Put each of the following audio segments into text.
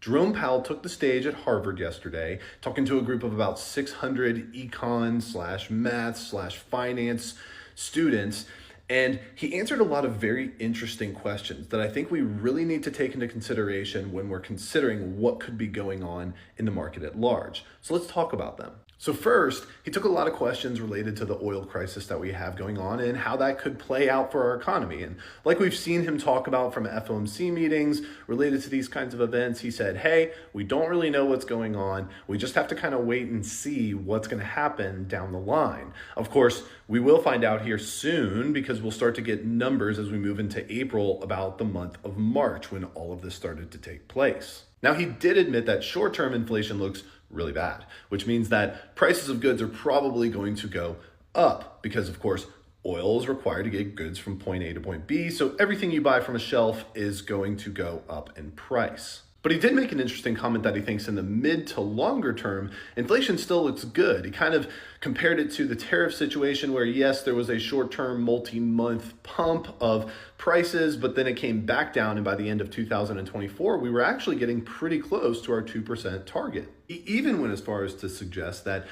Jerome Powell took the stage at Harvard yesterday, talking to a group of about 600 econ slash math slash finance students. And he answered a lot of very interesting questions that I think we really need to take into consideration when we're considering what could be going on in the market at large. So let's talk about them. So first, he took a lot of questions related to the oil crisis that we have going on and how that could play out for our economy. And like we've seen him talk about from FOMC meetings related to these kinds of events, he said, hey, we don't really know what's going on. We just have to kind of wait and see what's going to happen down the line. Of course, we will find out here soon because we'll start to get numbers as we move into April about the month of March when all of this started to take place. Now, he did admit that short-term inflation looks really bad, which means that prices of goods are probably going to go up because, of course, oil is required to get goods from point A to point B, so everything you buy from a shelf is going to go up in price. But he did make an interesting comment that he thinks in the mid to longer term, inflation still looks good. He kind of compared it to the tariff situation where, yes, there was a short-term multi-month pump of prices, but then it came back down. And by the end of 2024, we were actually getting pretty close to our 2% target. He even went as far as to suggest that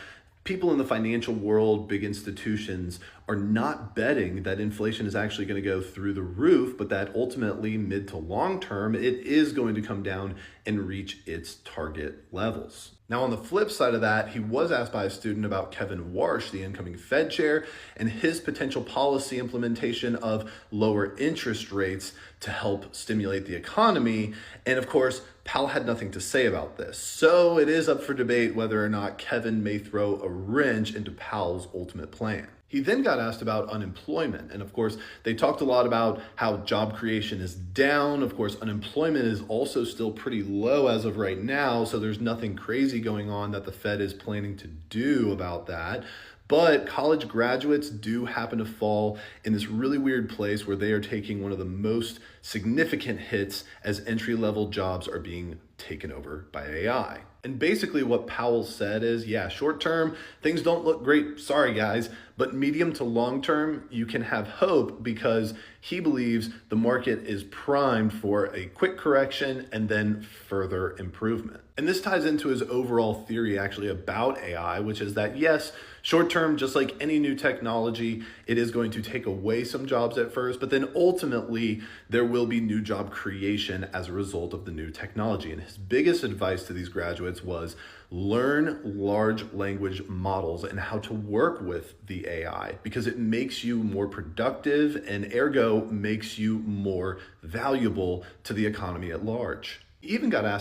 people in the financial world, big institutions, are not betting that inflation is actually going to go through the roof, but that ultimately, mid to long term, it is going to come down and reach its target levels. Now, on the flip side of that, he was asked by a student about Kevin Warsh, the incoming Fed chair, and his potential policy implementation of lower interest rates to help stimulate the economy. And of course, Powell had nothing to say about this. So it is up for debate whether or not Kevin may throw a wrench into Powell's ultimate plan. He then got asked about unemployment. And of course, they talked a lot about how job creation is down. Of course, unemployment is also still pretty low as of right now. So there's nothing crazy going on that the Fed is planning to do about that. But college graduates do happen to fall in this really weird place where they are taking one of the most significant hits as entry-level jobs are being taken over by AI. And basically what Powell said is, yeah, short term, things don't look great, sorry guys, but medium to long term, you can have hope because he believes the market is primed for a quick correction and then further improvement. And this ties into his overall theory actually about AI, which is that yes, short term, just like any new technology, it is going to take away some jobs at first, but then ultimately there will be new job creation as a result of the new technology. And his biggest advice to these graduates was learn large language models and how to work with the AI because it makes you more productive and ergo makes you more valuable to the economy at large. He even got asked